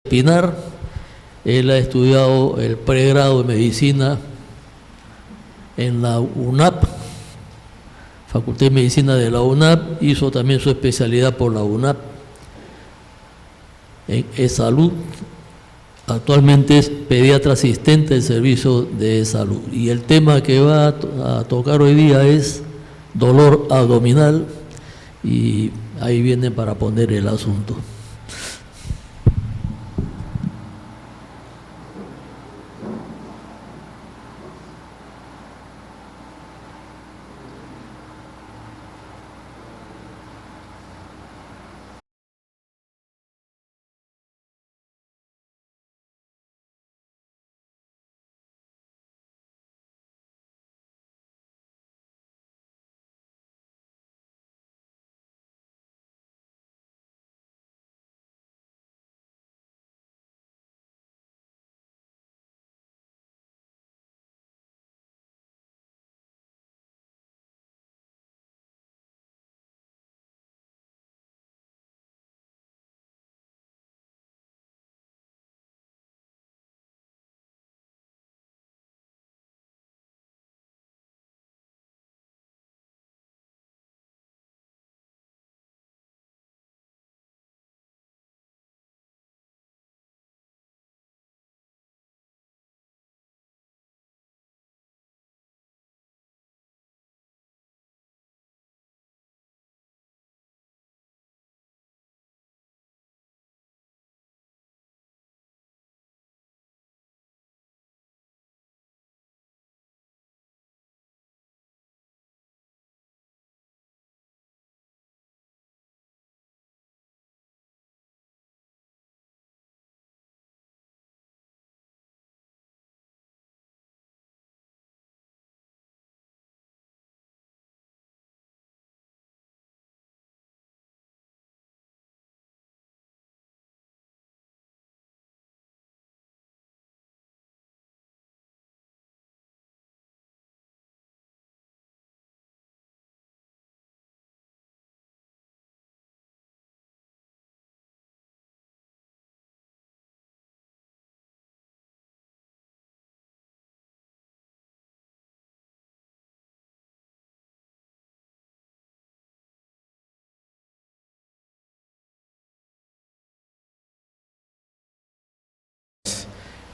Pinar. Él ha estudiado el pregrado de medicina en la UNAP, Facultad de Medicina de la UNAP, hizo también su especialidad por la UNAP en E-Salud. Actualmente es pediatra asistente del servicio de salud. Y el tema que va a tocar hoy día es dolor abdominal, y ahí viene para poner el asunto.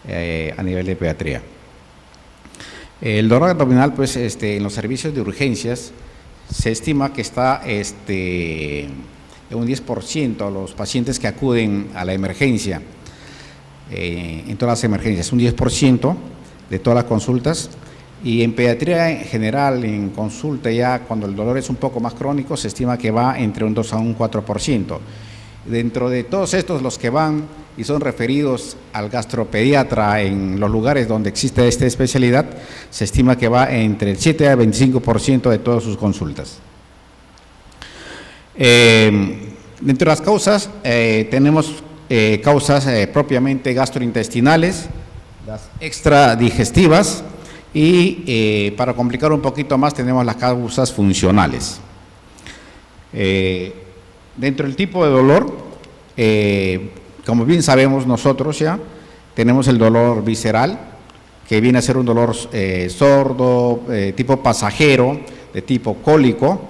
A nivel de pediatría. El dolor abdominal, pues, en los servicios de urgencias se estima que está en un 10% los pacientes que acuden a la emergencia, en todas las emergencias, un 10% de todas las consultas. Y en pediatría en general, en consulta ya cuando el dolor es un poco más crónico, se estima que va entre un 2 a un 4%. Dentro de todos estos, los que van y son referidos al gastropediatra en los lugares donde existe esta especialidad, se estima que va entre el 7 a 25% de todas sus consultas. Dentro de las causas, tenemos causas propiamente gastrointestinales, las extradigestivas, y para complicar un poquito más tenemos las causas funcionales. Dentro del tipo de dolor, como bien sabemos nosotros ya, tenemos el dolor visceral, que viene a ser un dolor sordo, tipo pasajero, de tipo cólico.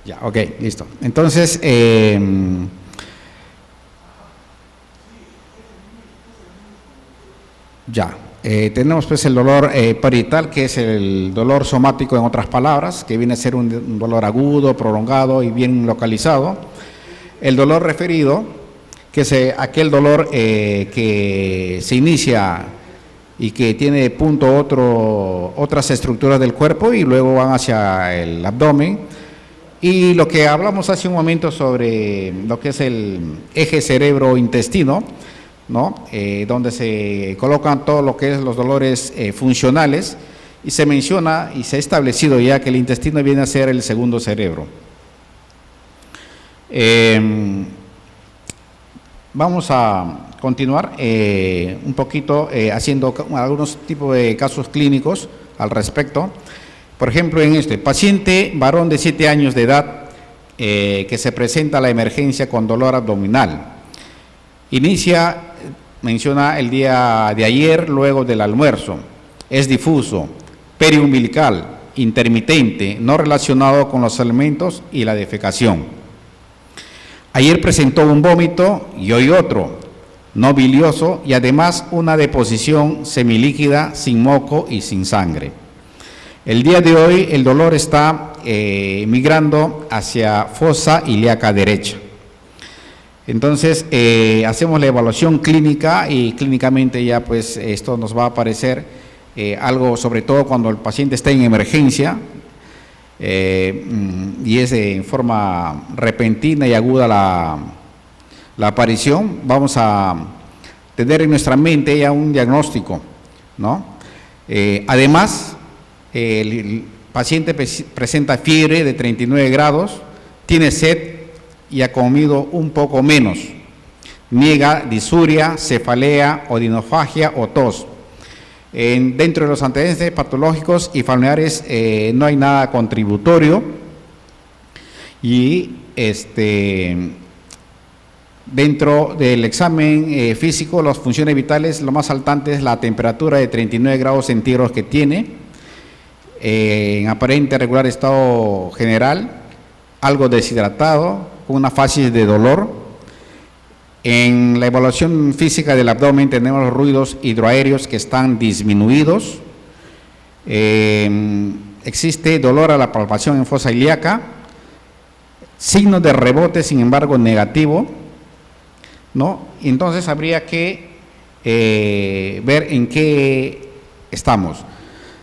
Ya, ok, listo. Entonces, tenemos pues el dolor parietal, que es el dolor somático en otras palabras, que viene a ser un dolor agudo, prolongado y bien localizado. El dolor referido, que es aquel dolor que se inicia y que tiene de punto otras estructuras del cuerpo y luego van hacia el abdomen. Y lo que hablamos hace un momento sobre lo que es el eje cerebro-intestino, ¿no? Donde se colocan todo lo que es los dolores funcionales, y se menciona y se ha establecido ya que el intestino viene a ser el segundo cerebro. Vamos a continuar un poquito haciendo algunos tipos de casos clínicos al respecto. Por ejemplo, en este paciente varón de 7 años de edad que se presenta a la emergencia con dolor abdominal. Inicia, menciona el día de ayer, luego del almuerzo. Es difuso, periumbilical, intermitente, no relacionado con los alimentos y la defecación. Ayer presentó un vómito y hoy otro, no bilioso, y además una deposición semilíquida sin moco y sin sangre. El día de hoy el dolor está migrando hacia fosa ilíaca derecha. Entonces hacemos la evaluación clínica y clínicamente ya pues esto nos va a aparecer algo, sobre todo cuando el paciente está en emergencia y es en forma repentina y aguda la aparición. Vamos a tener en nuestra mente ya un diagnóstico, ¿no? Además, el paciente presenta fiebre de 39 grados, tiene sed y ha comido un poco menos, niega disuria, cefalea, odinofagia o tos. Dentro de los antecedentes patológicos y familiares no hay nada contributorio, y dentro del examen físico, las funciones vitales, lo más saltante es la temperatura de 39 grados centígrados que tiene, en aparente regular estado general, algo deshidratado, con una fases de dolor. En la evaluación física del abdomen tenemos los ruidos hidroaéreos que están disminuidos. Existe dolor a la palpación en fosa ilíaca, signos de rebote, sin embargo, negativo, ¿no? Entonces habría que ver en qué estamos.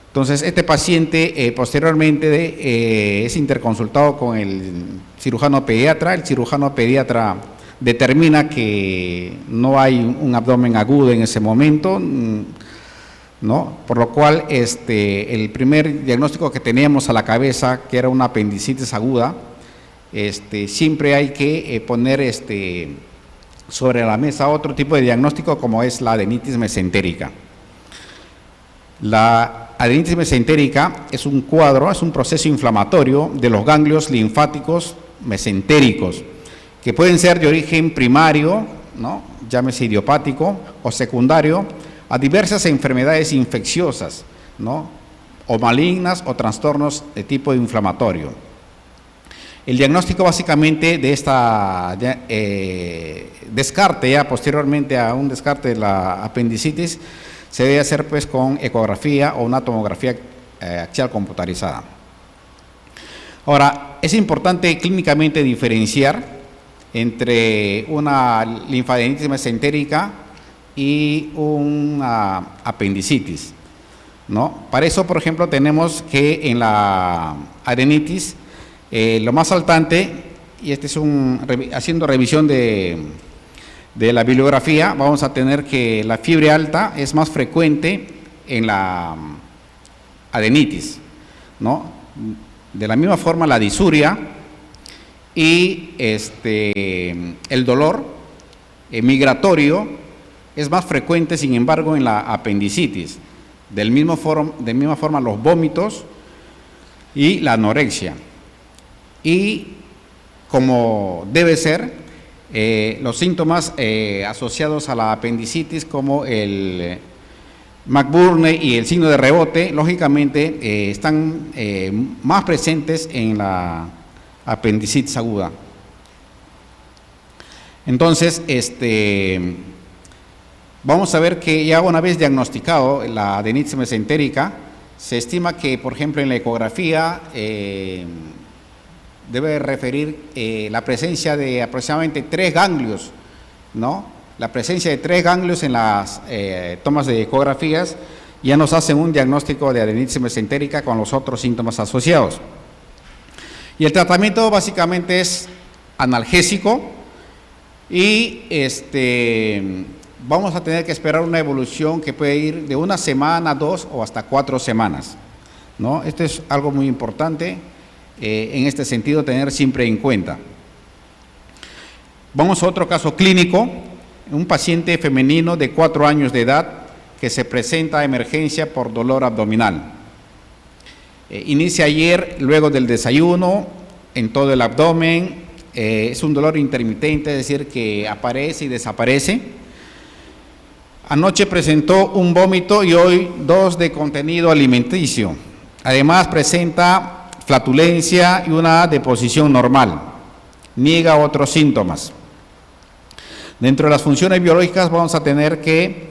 Entonces, este paciente posteriormente es interconsultado con el cirujano pediatra. El cirujano pediatra determina que no hay un abdomen agudo en ese momento, ¿no? Por lo cual el primer diagnóstico que teníamos a la cabeza, que era una apendicitis aguda, siempre hay que poner sobre la mesa otro tipo de diagnóstico, como es la adenitis mesentérica. La adenitis mesentérica es un cuadro, es un proceso inflamatorio de los ganglios linfáticos mesentéricos, que pueden ser de origen primario, ¿no? Llámese idiopático, o secundario a diversas enfermedades infecciosas, ¿no? O malignas o trastornos de tipo inflamatorio. El diagnóstico básicamente de esta descarte, ya posteriormente a un descarte de la apendicitis, se debe hacer pues con ecografía o una tomografía axial computarizada. Ahora, es importante clínicamente diferenciar entre una linfadenitis mesentérica y una apendicitis, ¿no? Para eso, por ejemplo, tenemos que en la adenitis, lo más saltante, y es haciendo revisión de la bibliografía, vamos a tener que la fiebre alta es más frecuente en la adenitis, ¿no? De la misma forma la disuria y el dolor migratorio es más frecuente, sin embargo, en la apendicitis. De misma forma los vómitos y la anorexia. Y como debe ser, los síntomas asociados a la apendicitis, como el McBurney y el signo de rebote, lógicamente están más presentes en la apendicitis aguda. Entonces, vamos a ver que ya una vez diagnosticado la adenitis mesentérica, se estima que, por ejemplo, en la ecografía debe referir la presencia de aproximadamente 3 ganglios, ¿no? La presencia de 3 ganglios en las tomas de ecografías ya nos hacen un diagnóstico de adenitis mesentérica con los otros síntomas asociados. Y el tratamiento básicamente es analgésico y vamos a tener que esperar una evolución que puede ir de 1 semana, 2 o hasta 4 semanas, ¿no? Esto es algo muy importante en este sentido tener siempre en cuenta. Vamos a otro caso clínico, un paciente femenino de 4 años de edad que se presenta a emergencia por dolor abdominal. Inicia ayer luego del desayuno en todo el abdomen, es un dolor intermitente, es decir, que aparece y desaparece. Anoche presentó un vómito y hoy 2 de contenido alimenticio. Además presenta flatulencia y una deposición normal. Niega otros síntomas. Dentro de las funciones biológicas vamos a tener que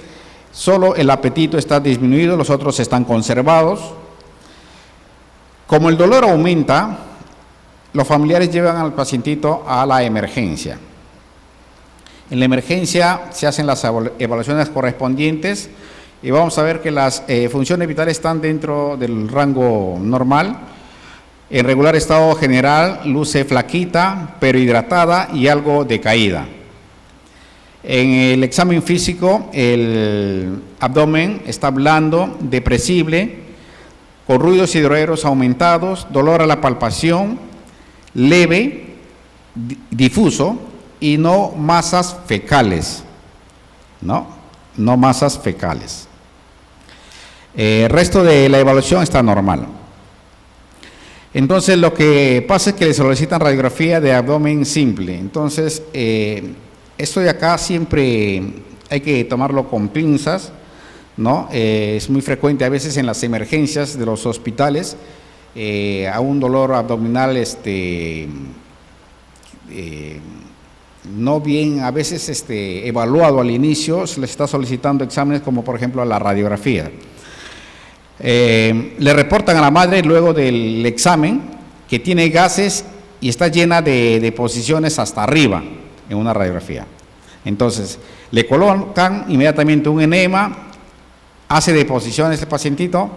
solo el apetito está disminuido, los otros están conservados. Como el dolor aumenta, los familiares llevan al pacientito a la emergencia. En la emergencia se hacen las evaluaciones correspondientes y vamos a ver que las funciones vitales están dentro del rango normal. En regular estado general, luce flaquita, pero hidratada y algo decaída. En el examen físico, el abdomen está blando, depresible, con ruidos y dolores aumentados, dolor a la palpación, leve, difuso y no masas fecales, no masas fecales. El resto de la evaluación está normal. Entonces lo que pasa es que le solicitan radiografía de abdomen simple. Entonces esto de acá siempre hay que tomarlo con pinzas, ¿no? Es muy frecuente a veces en las emergencias de los hospitales a un dolor abdominal no bien a veces evaluado al inicio, se le está solicitando exámenes como por ejemplo la radiografía. Le reportan a la madre luego del examen que tiene gases y está llena de deposiciones hasta arriba en una radiografía. Entonces le colocan inmediatamente un enema, hace deposición a este pacientito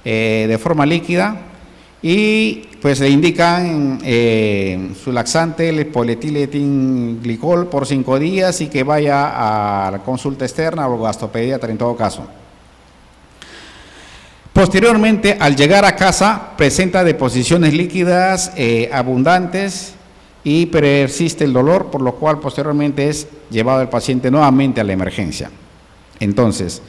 de forma líquida y pues le indican su laxante, el polietilenglicol por 5 días y que vaya a la consulta externa o gastropediatra en todo caso. Posteriormente, al llegar a casa, presenta deposiciones líquidas abundantes y persiste el dolor, por lo cual posteriormente es llevado el paciente nuevamente a la emergencia. Entonces,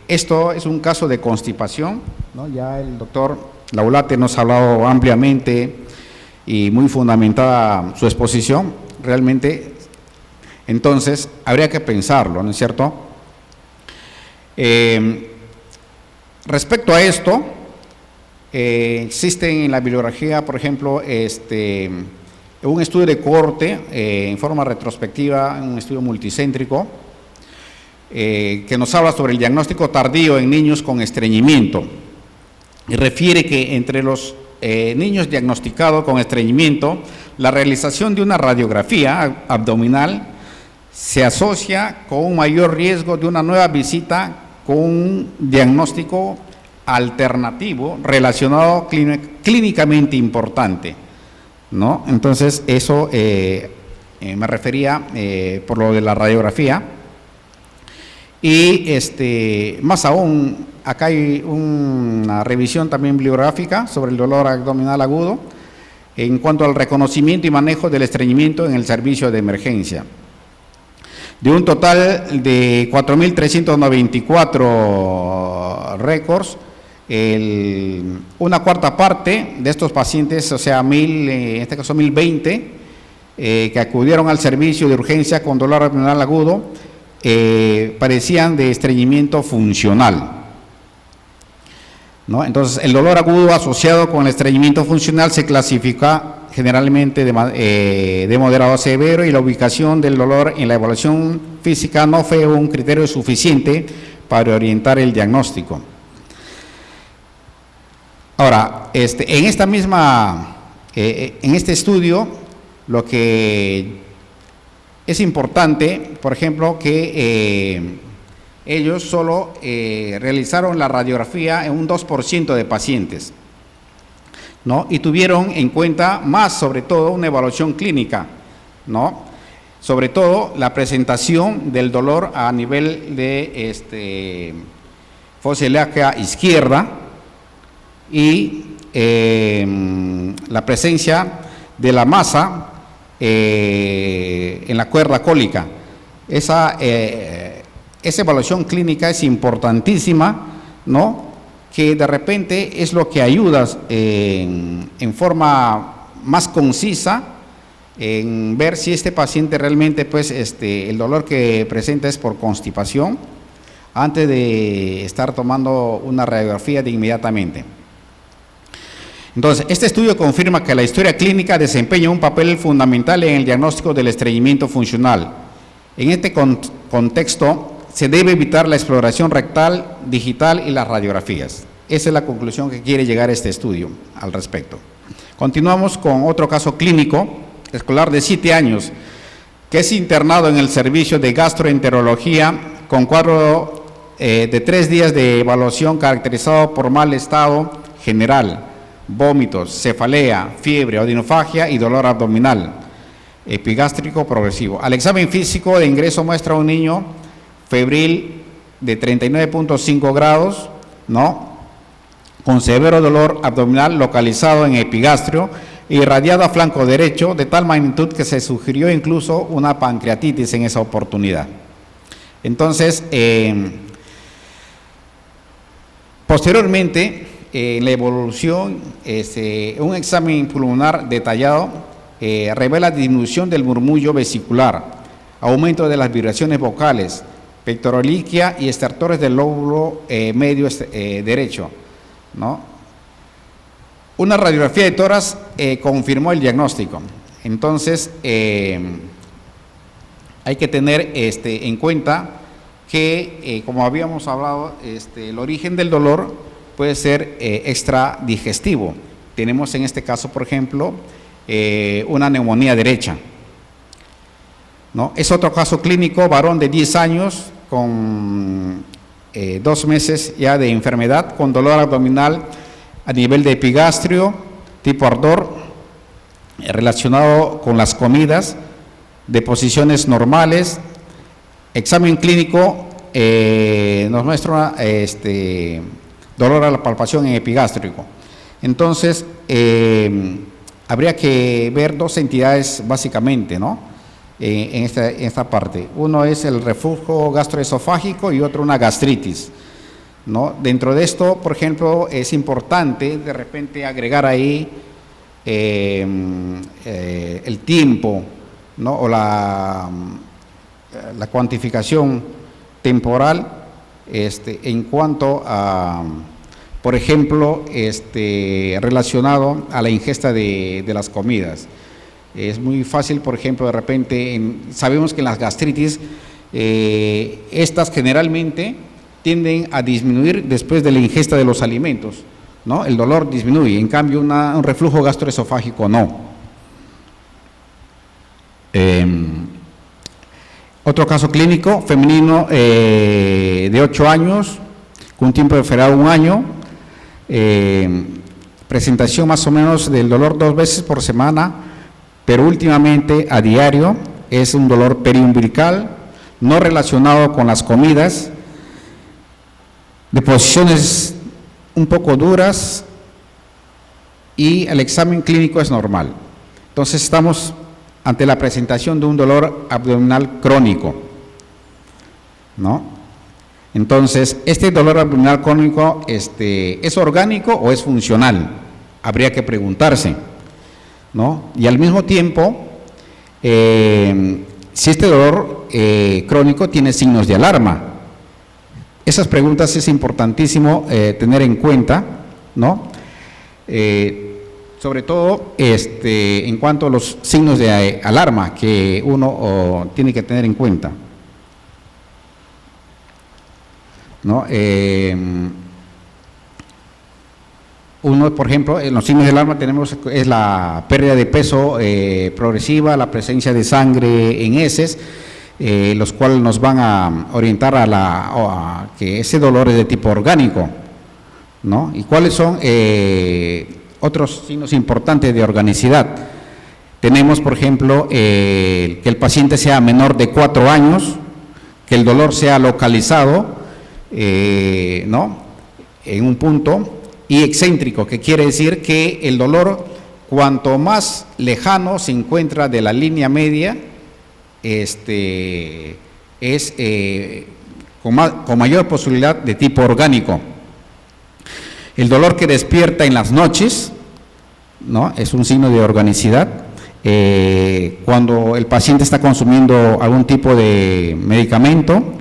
esto es un caso de constipación, ¿no? Ya el doctor Laulate nos ha hablado ampliamente y muy fundamentada su exposición, realmente. Entonces, habría que pensarlo, ¿no es cierto? Respecto a esto, existen en la bibliografía, por ejemplo, un estudio de cohorte en forma retrospectiva, un estudio multicéntrico, que nos habla sobre el diagnóstico tardío en niños con estreñimiento y refiere que entre los niños diagnosticados con estreñimiento, la realización de una radiografía abdominal se asocia con un mayor riesgo de una nueva visita con un diagnóstico alternativo relacionado clínicamente importante, ¿no? Entonces eso me refería por lo de la radiografía. Y más aún, acá hay una revisión también bibliográfica sobre el dolor abdominal agudo en cuanto al reconocimiento y manejo del estreñimiento en el servicio de emergencia. De un total de 4.394 récords, una cuarta parte de estos pacientes, o sea, en este caso 1.020, que acudieron al servicio de urgencia con dolor abdominal agudo, parecían de estreñimiento funcional, ¿no? Entonces, el dolor agudo asociado con el estreñimiento funcional se clasifica generalmente de moderado a severo, y la ubicación del dolor en la evaluación física no fue un criterio suficiente para orientar el diagnóstico. Ahora, en este estudio, lo que es importante, por ejemplo, que ellos solo realizaron la radiografía en un 2% de pacientes. ¿no? Y tuvieron en cuenta más, sobre todo, una evaluación clínica, ¿no? Sobre todo la presentación del dolor a nivel de fosa ilíaca izquierda y la presencia de la masa en la cuerda cólica. Esa evaluación clínica es importantísima, ¿no? Que de repente es lo que ayuda en forma más concisa en ver si este paciente realmente, pues, el dolor que presenta es por constipación, antes de estar tomando una radiografía de inmediatamente. Entonces, este estudio confirma que la historia clínica desempeña un papel fundamental en el diagnóstico del estreñimiento funcional. En este contexto, se debe evitar la exploración rectal, digital y las radiografías. Esa es la conclusión que quiere llegar este estudio al respecto. Continuamos con otro caso clínico, escolar de 7 años, que es internado en el servicio de gastroenterología con cuadro de 3 días de evaluación caracterizado por mal estado general, vómitos, cefalea, fiebre, odinofagia y dolor abdominal, epigástrico progresivo. Al examen físico de ingreso muestra un niño febril de 39.5 grados, ¿no? Con severo dolor abdominal localizado en epigastrio, irradiado a flanco derecho, de tal magnitud que se sugirió incluso una pancreatitis en esa oportunidad. Entonces, posteriormente, en la evolución, un examen pulmonar detallado revela disminución del murmullo vesicular, aumento de las vibraciones vocales, pectoraliquia y estertores del lóbulo medio derecho, ¿no? Una radiografía de tórax confirmó el diagnóstico. Entonces, hay que tener en cuenta que, como habíamos hablado, el origen del dolor puede ser extradigestivo. Tenemos en este caso, por ejemplo, una neumonía derecha, ¿no? Es otro caso clínico, varón de 10 años con 2 meses ya de enfermedad, con dolor abdominal a nivel de epigastrio, tipo ardor, relacionado con las comidas, de posiciones normales. Examen clínico nos muestra dolor a la palpación en epigástrico. Entonces, habría que ver 2 entidades básicamente, ¿no? En esta parte. Uno es el reflujo gastroesofágico y otro una gastritis, ¿no? Dentro de esto, por ejemplo, es importante de repente agregar ahí el tiempo, ¿no? O la cuantificación temporal en cuanto a, por ejemplo, relacionado a la ingesta de las comidas. Es muy fácil, por ejemplo, de repente, sabemos que en las gastritis, estas generalmente tienden a disminuir después de la ingesta de los alimentos, ¿no? El dolor disminuye, en cambio un reflujo gastroesofágico no. Otro caso clínico, femenino de 8 años, con un tiempo de enfermedad 1 año, presentación más o menos del dolor 2 veces por semana, pero últimamente a diario. Es un dolor periumbilical, no relacionado con las comidas, de posiciones un poco duras, y el examen clínico es normal. Entonces estamos ante la presentación de un dolor abdominal crónico, ¿no? Entonces, ¿este dolor abdominal crónico es orgánico o es funcional? Habría que preguntarse, ¿no? Y al mismo tiempo, si este dolor crónico tiene signos de alarma. Esas preguntas es importantísimo tener en cuenta, ¿no? Sobre todo en cuanto a los signos de alarma que uno tiene que tener en cuenta, ¿no? Uno, por ejemplo, en los signos de alarma tenemos es la pérdida de peso progresiva, la presencia de sangre en heces, los cuales nos van a orientar a que ese dolor es de tipo orgánico, ¿no? ¿Y cuáles son otros signos importantes de organicidad. Tenemos, por ejemplo, que el paciente sea menor de 4 años, que el dolor sea localizado, ¿no?, en un punto, y excéntrico, que quiere decir que el dolor, cuanto más lejano se encuentra de la línea media, es con mayor posibilidad de tipo orgánico. El dolor que despierta en las noches, ¿no?, es un signo de organicidad. Cuando el paciente está consumiendo algún tipo de medicamento,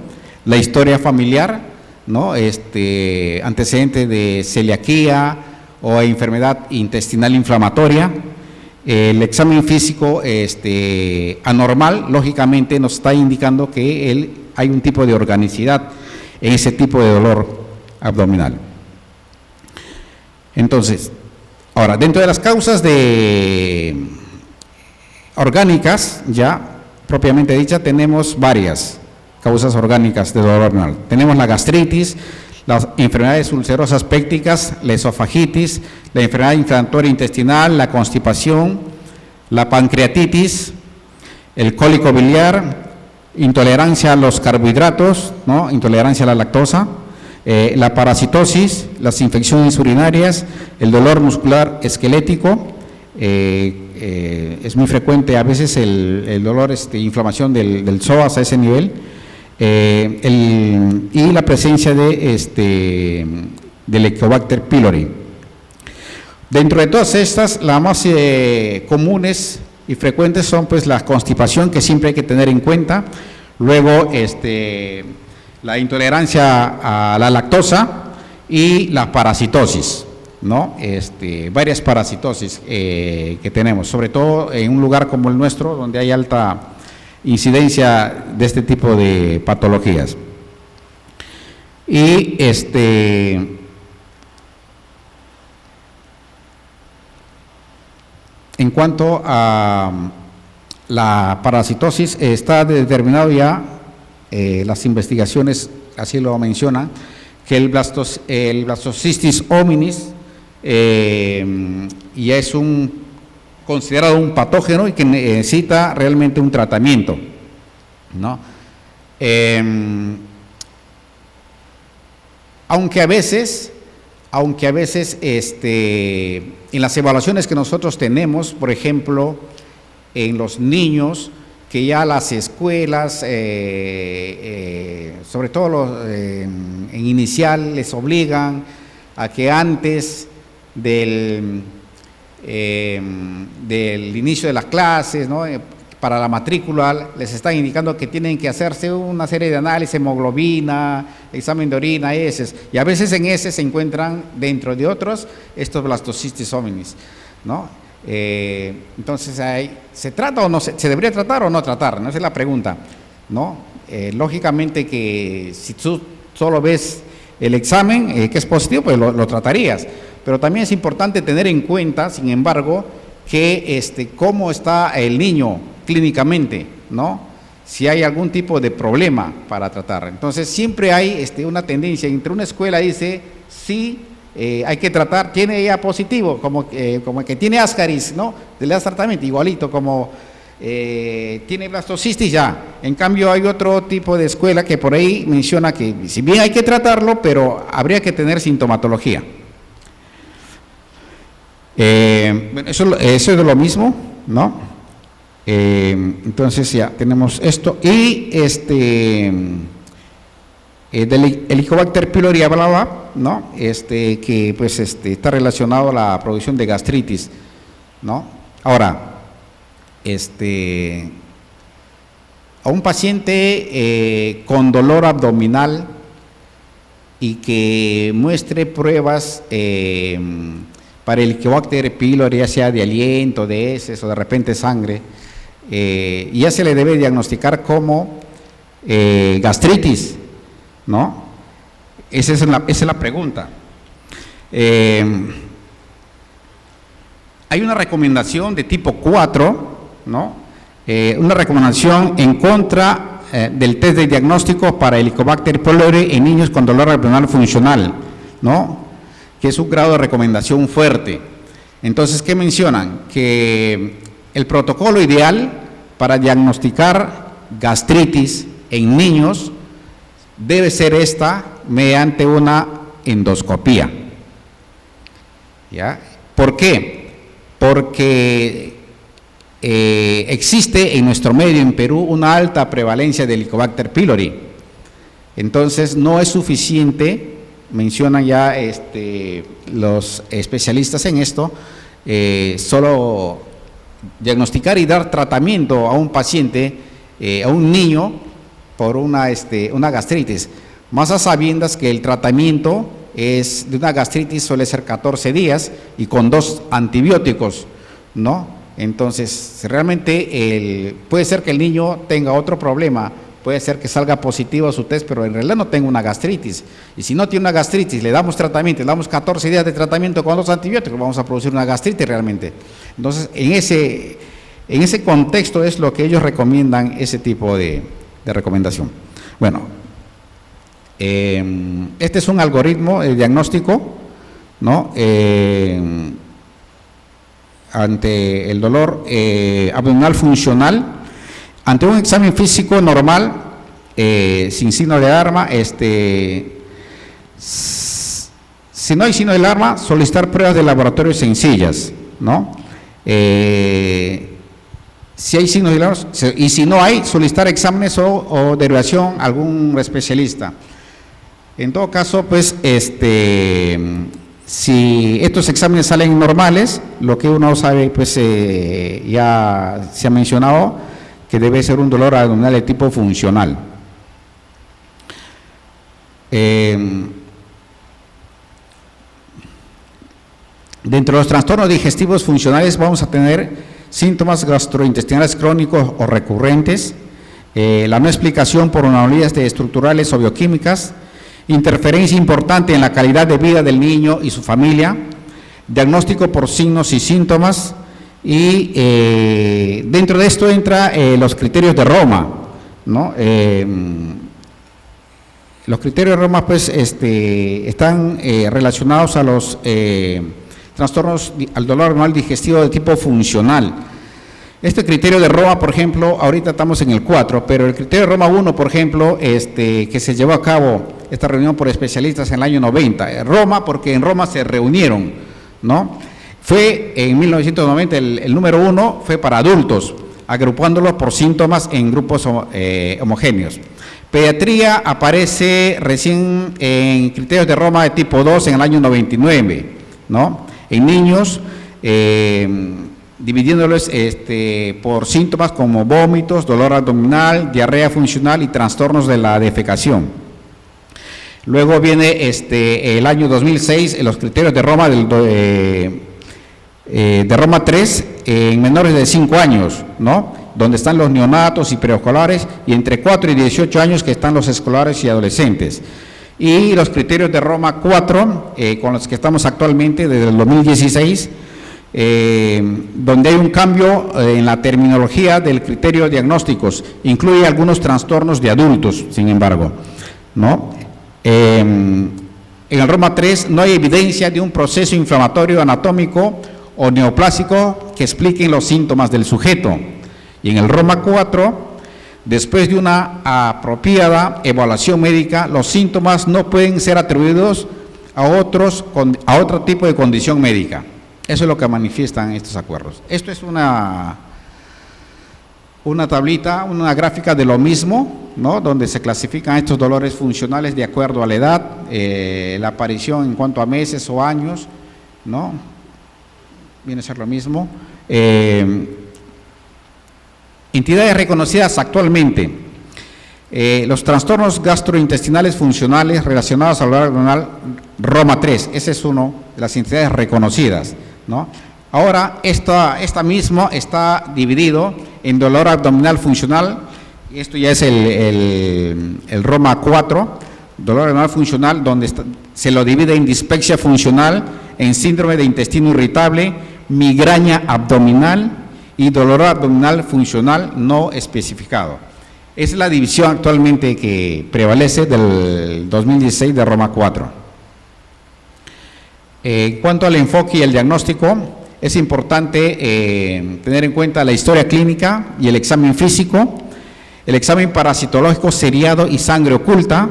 la historia familiar, ¿no?, antecedente de celiaquía o enfermedad intestinal inflamatoria. El examen físico anormal, lógicamente, nos está indicando que hay un tipo de organicidad en ese tipo de dolor abdominal. Entonces, ahora, dentro de las causas orgánicas, ya propiamente dicha, tenemos varias causas orgánicas de dolor abdominal. Tenemos la gastritis, las enfermedades ulcerosas pépticas, la esofagitis, la enfermedad inflamatoria intestinal, la constipación, la pancreatitis, el cólico biliar, intolerancia a los carbohidratos, ¿no?, intolerancia a la lactosa, la parasitosis, las infecciones urinarias, el dolor muscular esquelético, es muy frecuente a veces el dolor, inflamación del psoas a ese nivel, y la presencia del Helicobacter pylori. Dentro de todas estas, las más comunes y frecuentes son pues la constipación, que siempre hay que tener en cuenta, luego la intolerancia a la lactosa y la parasitosis, ¿no? Varias parasitosis que tenemos, sobre todo en un lugar como el nuestro, donde hay alta incidencia de este tipo de patologías. Y en cuanto a la parasitosis, está determinado ya, las investigaciones así lo mencionan, que el Blastocystis hominis ya es considerado un patógeno y que necesita realmente un tratamiento, ¿no? Aunque a veces en las evaluaciones que nosotros tenemos, por ejemplo, en los niños, que ya las escuelas, sobre todo en inicial, les obligan a que antes del inicio de las clases, ¿no?, para la matrícula, les están indicando que tienen que hacerse una serie de análisis, hemoglobina, examen de orina, heces, y a veces en heces se encuentran, dentro de otros, estos Blastocystis hominis, ¿no? Entonces, ¿se trata o no se debería tratar o no tratar? ¿No? Esa es la pregunta, ¿no? Lógicamente que si tú solo ves el examen, que es positivo, pues lo tratarías, pero también es importante tener en cuenta, sin embargo, que cómo está el niño clínicamente, ¿no?, si hay algún tipo de problema para tratar. Entonces, siempre hay una tendencia, entre una escuela dice, sí, hay que tratar, tiene ya positivo, como que tiene Ascaris, ¿no?, le das tratamiento, igualito como tiene blastocystis ya. En cambio, hay otro tipo de escuela que por ahí menciona que si bien hay que tratarlo, pero habría que tener sintomatología. Eso es lo mismo, ¿no? Entonces ya tenemos esto, y del Helicobacter pylori hablaba, ¿no?, que pues está relacionado a la producción de gastritis, ¿no? Ahora, a un paciente con dolor abdominal y que muestre pruebas para el Helicobacter pylori, ya sea de aliento, de heces o de repente sangre, ya se le debe diagnosticar como gastritis, ¿no? Esa es la pregunta. Hay una recomendación de tipo 4, ¿no? Una recomendación en contra del test de diagnóstico para el Helicobacter pylori en niños con dolor abdominal funcional, ¿no?, que es un grado de recomendación fuerte. Entonces, ¿qué mencionan? Que el protocolo ideal para diagnosticar gastritis en niños debe ser esta mediante una endoscopía. ¿Ya? ¿Por qué? Porque existe en nuestro medio, en Perú, una alta prevalencia de Helicobacter pylori. Entonces, no es suficiente, mencionan ya los especialistas en esto, solo diagnosticar y dar tratamiento a un paciente, a un niño, por una gastritis, más a sabiendas que el tratamiento de una gastritis suele ser 14 días y con 2 antibióticos, ¿no? Entonces, realmente puede ser que el niño tenga otro problema, puede ser que salga positivo a su test, pero en realidad no tenga una gastritis. Y si no tiene una gastritis, le damos tratamiento, le damos 14 días de tratamiento con 2 antibióticos, vamos a producir una gastritis realmente. Entonces, en ese contexto es lo que ellos recomiendan, ese tipo de recomendación. Bueno, este es un algoritmo de diagnóstico, ¿no? Ante el dolor abdominal funcional, ante un examen físico normal, sin signo de alarma, si no hay signo de alarma, solicitar pruebas de laboratorio sencillas, ¿no? Si hay signos de alarma, y si no hay, solicitar exámenes o derivación a algún especialista. En todo caso, pues, si estos exámenes salen normales, lo que uno sabe, pues, ya se ha mencionado, que debe ser un dolor abdominal de tipo funcional. Dentro de los trastornos digestivos funcionales vamos a tener síntomas gastrointestinales crónicos o recurrentes, la no explicación por anomalías estructurales o bioquímicas, interferencia importante en la calidad de vida del niño y su familia, diagnóstico por signos y síntomas, y dentro de esto entra los criterios de Roma, ¿no? Los criterios de Roma, pues, están relacionados a los trastornos, al dolor abdominal digestivo de tipo funcional. Este criterio de Roma, por ejemplo, ahorita estamos en el 4, pero el criterio de Roma 1, por ejemplo, que se llevó a cabo esta reunión por especialistas en el año 90. Roma, porque en Roma se reunieron, ¿no? Fue en 1990 el número 1 fue para adultos, agrupándolos por síntomas en grupos homogéneos. Pediatría aparece recién en criterios de Roma de tipo 2 en el año 99, ¿no? En niños, dividiéndolos por síntomas como vómitos, dolor abdominal, diarrea funcional y trastornos de la defecación. Luego viene el año 2006, en los criterios de Roma de Roma 3 en menores de 5 años, ¿no? Donde están los neonatos y preescolares, y entre 4 y 18 años que están los escolares y adolescentes. Y los criterios de Roma 4, con los que estamos actualmente desde el 2016, donde hay un cambio en la terminología del criterio de diagnósticos, incluye algunos trastornos de adultos, sin embargo, ¿no? En el Roma 3 no hay evidencia de un proceso inflamatorio anatómico o neoplásico que expliquen los síntomas del sujeto. Y en el Roma 4, después de una apropiada evaluación médica, los síntomas no pueden ser atribuidos a otro tipo de condición médica. Eso es lo que manifiestan estos acuerdos. Esto es una tablita, una gráfica de lo mismo, ¿no? Donde se clasifican estos dolores funcionales de acuerdo a la edad, la aparición en cuanto a meses o años, ¿no? Viene a ser lo mismo. Entidades reconocidas actualmente. Los trastornos gastrointestinales funcionales relacionados al dolor abdominal, Roma 3, ese es uno de las entidades reconocidas, ¿no? Ahora, esta misma está dividido en dolor abdominal funcional, y esto ya es el Roma 4, dolor abdominal funcional, donde se lo divide en dispepsia funcional, en síndrome de intestino irritable, migraña abdominal y dolor abdominal funcional no especificado. Es la división actualmente que prevalece del 2016 de Roma 4. En cuanto al enfoque y el diagnóstico, es importante tener en cuenta la historia clínica y el examen físico, el examen parasitológico seriado y sangre oculta,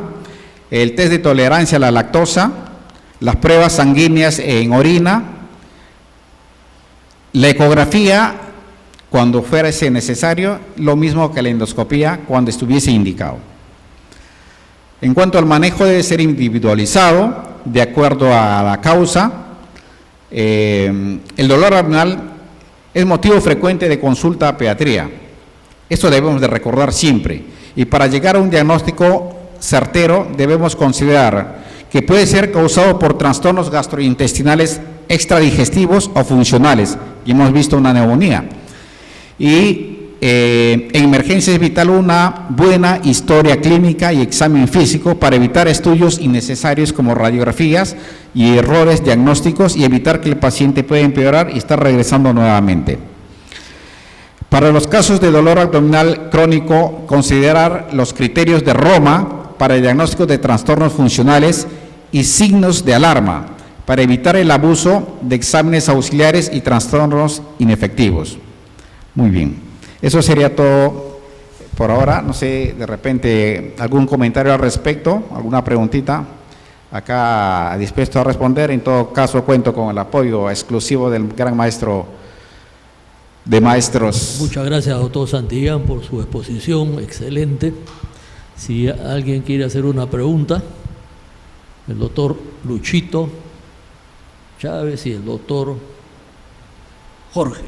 el test de tolerancia a la lactosa, las pruebas sanguíneas en orina, la ecografía cuando fuese necesario, lo mismo que la endoscopía cuando estuviese indicado. En cuanto al manejo, debe ser individualizado de acuerdo a la causa. El dolor abdominal es motivo frecuente de consulta a pediatría. Esto debemos de recordar siempre. Y para llegar a un diagnóstico certero debemos considerar que puede ser causado por trastornos gastrointestinales extradigestivos o funcionales, y hemos visto una neumonía. Y en emergencia es vital una buena historia clínica y examen físico para evitar estudios innecesarios como radiografías y errores diagnósticos y evitar que el paciente pueda empeorar y estar regresando nuevamente. Para los casos de dolor abdominal crónico, considerar los criterios de Roma para el diagnóstico de trastornos funcionales y signos de alarma para evitar el abuso de exámenes auxiliares y trastornos inefectivos. Muy bien, eso sería todo por ahora. No sé, de repente, algún comentario al respecto, alguna preguntita. Acá dispuesto a responder. En todo caso, cuento con el apoyo exclusivo del gran maestro de maestros. Muchas gracias, doctor Santillán, por su exposición excelente. Si alguien quiere hacer una pregunta, el doctor Luchito Chávez y el doctor Jorge.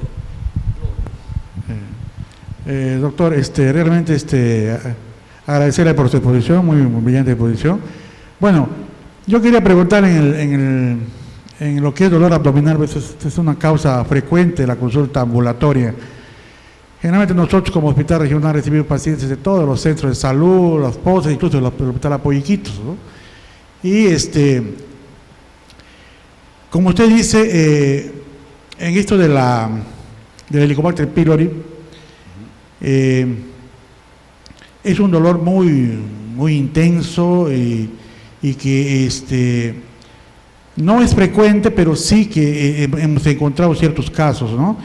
Doctor, realmente agradecerle por su exposición, muy brillante exposición. Bueno, yo quería preguntar en lo que es dolor abdominal, pues es una causa frecuente de la consulta ambulatoria. Generalmente nosotros como hospital regional recibimos pacientes de todos los centros de salud, los POSES, incluso el hospital Apoyiquitos, ¿no? Y como usted dice, en esto del Helicobacter pylori, es un dolor muy intenso y que no es frecuente, pero sí que hemos encontrado ciertos casos, ¿no?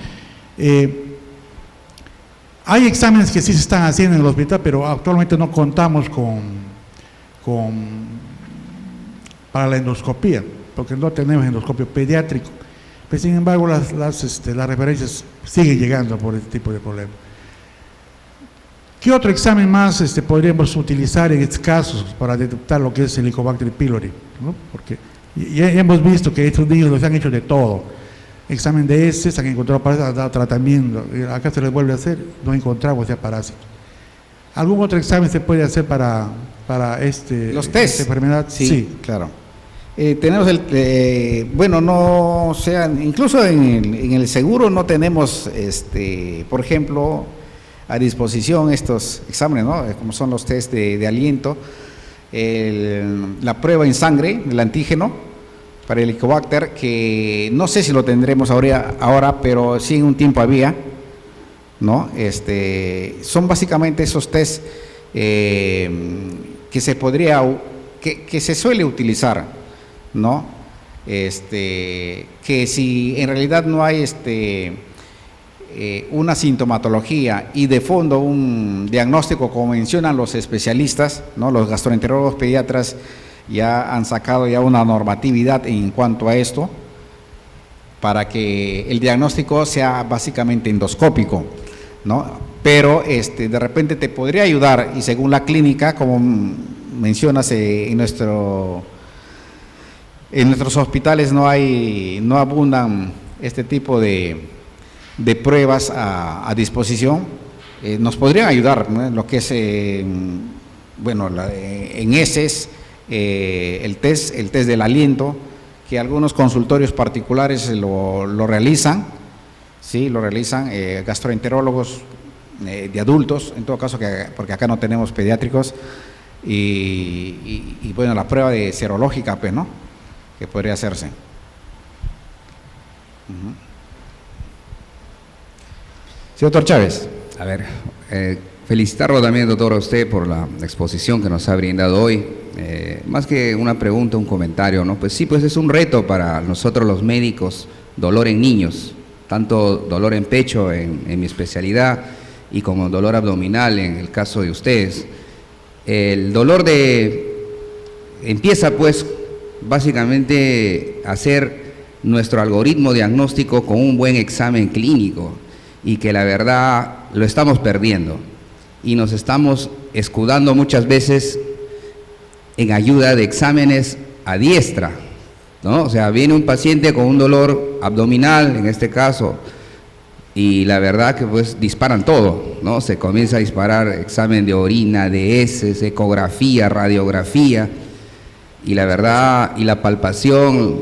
Hay exámenes que sí se están haciendo en el hospital, pero actualmente no contamos para la endoscopía, porque no tenemos endoscopio pediátrico. Pero sin embargo, las referencias siguen llegando por este tipo de problemas. ¿Qué otro examen más podríamos utilizar en estos casos para detectar lo que es el Helicobacter pylori, ¿no? Porque ya hemos visto que estos niños los han hecho de todo. Examen de heces, han encontrado parásitos, han dado tratamiento. Acá se les vuelve a hacer, no encontramos ya parásitos. ¿Algún otro examen se puede hacer para los test? Esta enfermedad? Sí, claro. Tenemos bueno, no sean, incluso en el seguro no tenemos, por ejemplo, a disposición estos exámenes, ¿no? Como son los test de aliento, la prueba en sangre, el antígeno para el Helicobacter, que no sé si lo tendremos ahora, pero sí en un tiempo había, ¿no? Son básicamente esos test que se podría, que se suele utilizar, ¿no? Que si en realidad no hay una sintomatología y de fondo un diagnóstico, como mencionan los especialistas, ¿no? Los gastroenterólogos pediatras ya han sacado ya una normatividad en cuanto a esto, para que el diagnóstico sea básicamente endoscópico, ¿no? Pero de repente te podría ayudar, y según la clínica, como mencionas, en nuestros hospitales no abundan este tipo de pruebas a disposición. Nos podrían ayudar, ¿no? Lo que es bueno, en heces, el test del aliento, que algunos consultorios particulares lo realizan, sí, lo realizan gastroenterólogos de adultos, en todo caso, porque acá no tenemos pediátricos, y bueno, la prueba de serológica, pues, ¿no? Que podría hacerse. Sí, doctor Chávez. A ver, felicitarlo también, doctor, a usted por la exposición que nos ha brindado hoy. Más que una pregunta, un comentario, ¿no? Pues sí, pues es un reto para nosotros los médicos, dolor en niños, tanto dolor en pecho en mi especialidad y como dolor abdominal en el caso de ustedes. El dolor empieza pues básicamente a hacer nuestro algoritmo diagnóstico con un buen examen clínico, y que la verdad lo estamos perdiendo y nos estamos escudando muchas veces en ayuda de exámenes a diestra, ¿no? O sea, viene un paciente con un dolor abdominal, en este caso, y la verdad que pues disparan todo, ¿no? Se comienza a disparar examen de orina, de heces, ecografía, radiografía, y la verdad, y la palpación,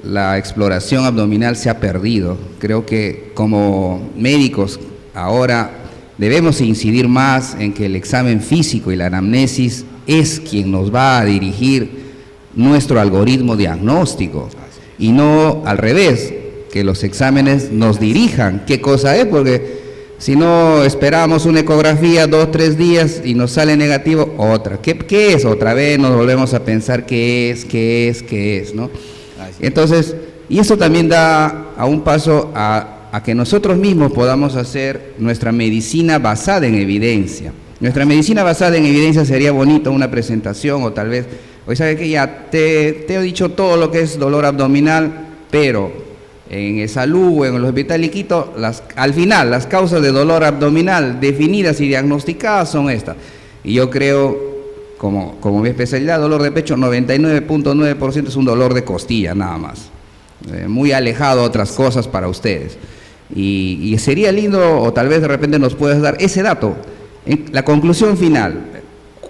la exploración abdominal se ha perdido. Creo que como médicos ahora debemos incidir más en que el examen físico y la anamnesis es quien nos va a dirigir nuestro algoritmo diagnóstico, y no al revés, que los exámenes nos dirijan qué cosa es, porque si no esperamos una ecografía 2 o 3 días y nos sale negativo, otra. ¿Qué es? Otra vez nos volvemos a pensar qué es, ¿no? Entonces, y eso también da a un paso a que nosotros mismos podamos hacer nuestra medicina basada en evidencia. Nuestra medicina basada en evidencia sería bonito una presentación, o tal vez, hoy sabe que ya te he dicho todo lo que es dolor abdominal, pero en el Salud o en el Hospital Iquitos, al final las causas de dolor abdominal definidas y diagnosticadas son estas. Y yo creo, como mi especialidad, dolor de pecho, 99.9% es un dolor de costilla nada más, muy alejado de otras cosas para ustedes, y sería lindo, o tal vez de repente nos puedas dar ese dato, la conclusión final.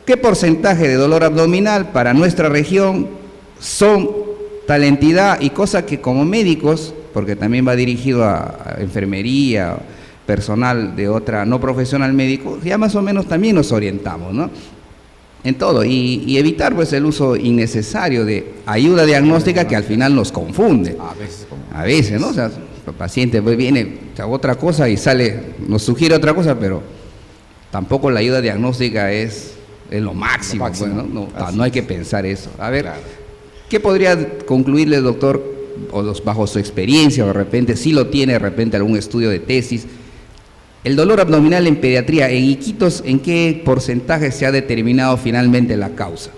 ¿Qué porcentaje de dolor abdominal para nuestra región son tal entidad, y cosa que como médicos, porque también va dirigido a enfermería, personal de otra no profesional médico, ya más o menos también nos orientamos, ¿no?, en todo, y evitar pues el uso innecesario de ayuda diagnóstica que al final nos confunde. A veces, ¿no? O sea, el paciente pues viene a otra cosa y nos sugiere otra cosa, pero tampoco la ayuda diagnóstica es lo máximo, pues, ¿no? No hay que pensar eso. A ver, claro, ¿qué podría concluirle, doctor, bajo su experiencia, o de repente si lo tiene, de repente algún estudio de tesis? El dolor abdominal en pediatría, en Iquitos, ¿en qué porcentaje se ha determinado finalmente la causa?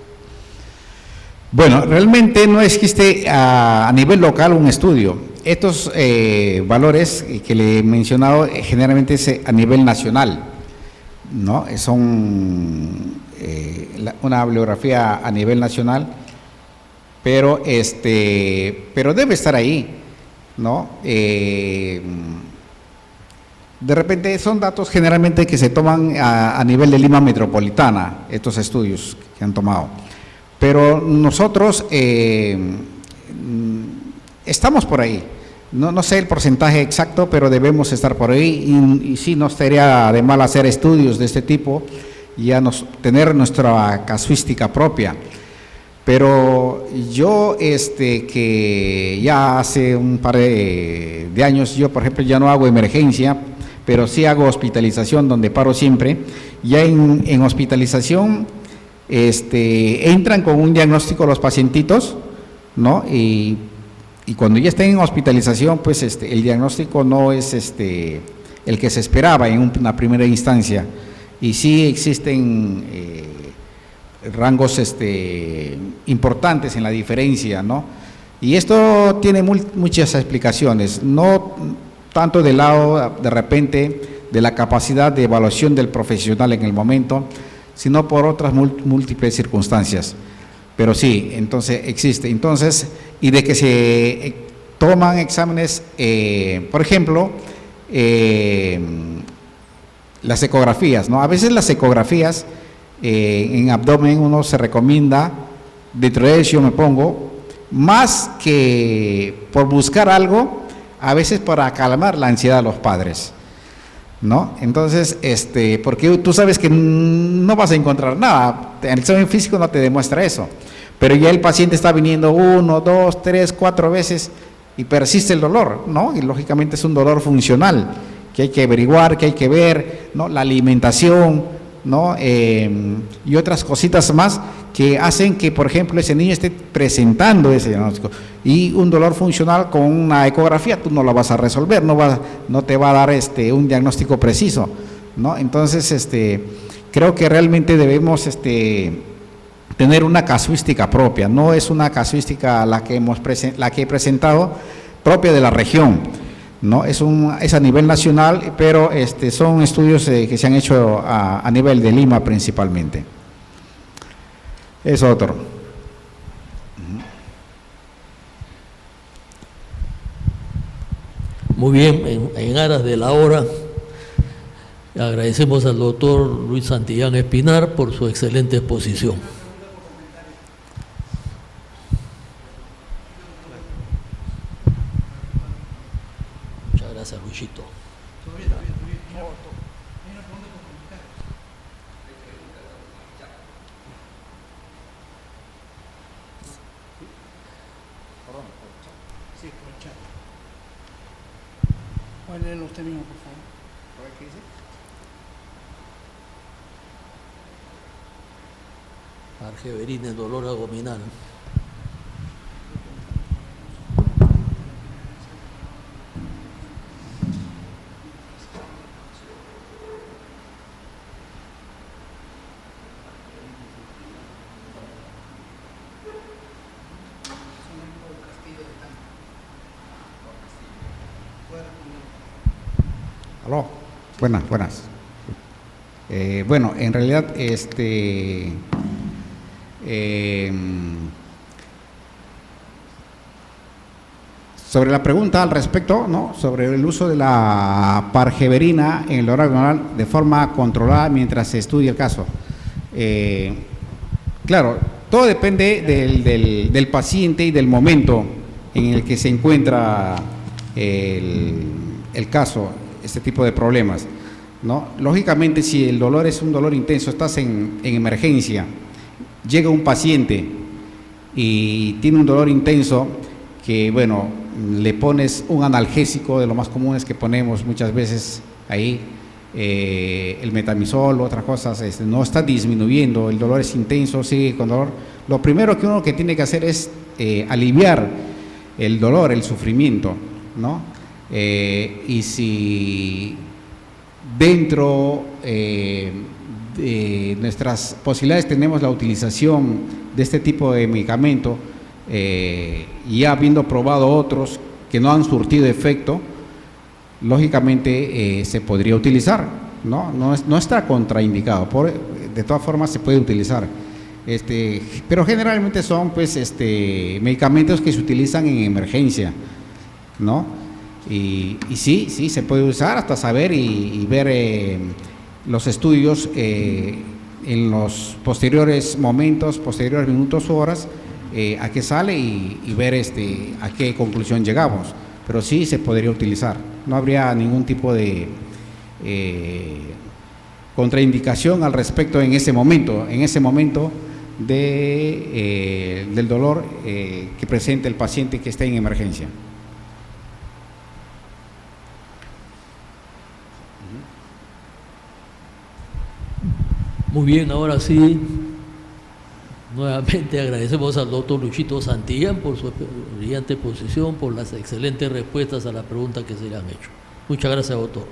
Bueno, realmente no existe a nivel local un estudio. Estos valores que le he mencionado generalmente es a nivel nacional, ¿no? Son una bibliografía a nivel nacional, pero debe estar ahí, ¿no? De repente son datos generalmente que se toman a nivel de Lima metropolitana, estos estudios que han tomado. Pero nosotros estamos por ahí. No sé el porcentaje exacto, pero debemos estar por ahí, y sí, no estaría de mal hacer estudios de este tipo, y tener nuestra casuística propia. Pero yo, que ya hace un par de años, yo por ejemplo ya no hago emergencia, pero sí hago hospitalización, donde paro siempre. Ya en hospitalización entran con un diagnóstico los pacientitos, ¿no? Y cuando ya estén en hospitalización, pues el diagnóstico no es el que se esperaba en una primera instancia, y sí existen rangos importantes en la diferencia, ¿no? Y esto tiene muchas explicaciones, no tanto del lado de repente de la capacidad de evaluación del profesional en el momento, sino por otras múltiples circunstancias. Pero sí, entonces existe. Entonces, y de que se toman exámenes, por ejemplo, las ecografías, ¿no? A veces las ecografías en abdomen uno se recomienda, dentro de eso yo me pongo, más que por buscar algo, a veces para calmar la ansiedad de los padres, ¿no? Entonces, porque tú sabes que no vas a encontrar nada, el examen físico no te demuestra eso, pero ya el paciente está viniendo 1, 2, 3, 4 veces y persiste el dolor, ¿no? Y lógicamente es un dolor funcional, que hay que averiguar, que hay que ver, ¿no? La alimentación, ¿no? Y otras cositas más que hacen que, por ejemplo, ese niño esté presentando ese diagnóstico. Y un dolor funcional con una ecografía tú no lo vas a resolver, no te va a dar un diagnóstico preciso, ¿no? Entonces, creo que realmente debemos tener una casuística propia, no es una casuística la que he presentado propia de la región, ¿no? Es a nivel nacional, pero son estudios que se han hecho a nivel de Lima principalmente. Es otro. Muy bien, en aras de la hora, agradecemos al doctor Luis Santillán Espinar por su excelente exposición. Muchas gracias, Luisito. ¿Puede leerlo usted mismo, por favor? ¿Qué dice? Pargeverina, dolor abdominal. Aló, buenas. Bueno, en realidad, sobre la pregunta al respecto, ¿no? Sobre el uso de la pargeverina en el dolor abdominal de forma controlada mientras se estudia el caso. Claro, todo depende del paciente y del momento en el que se encuentra el caso, este tipo de problemas, ¿no? Lógicamente, si el dolor es un dolor intenso, estás en emergencia, llega un paciente y tiene un dolor intenso que, bueno, le pones un analgésico, de lo más común es que ponemos muchas veces ahí, el metamizol, otras cosas, no está disminuyendo, el dolor es intenso, sigue con dolor. Lo primero que uno que tiene que hacer es aliviar el dolor, el sufrimiento, ¿no? Y si dentro de nuestras posibilidades tenemos la utilización de este tipo de medicamento, ya habiendo probado otros que no han surtido efecto, lógicamente se podría utilizar, ¿no? No está contraindicado, de todas formas se puede utilizar, pero generalmente son pues medicamentos que se utilizan en emergencia, ¿no? Y sí, se puede usar hasta saber y ver los estudios en los posteriores momentos, posteriores minutos o horas, a qué sale y ver a qué conclusión llegamos. Pero sí se podría utilizar, no habría ningún tipo de contraindicación al respecto en ese momento del dolor que presenta el paciente que está en emergencia. Muy bien, ahora sí, nuevamente agradecemos al doctor Luisito Santillán por su brillante exposición, por las excelentes respuestas a las preguntas que se le han hecho. Muchas gracias, doctor.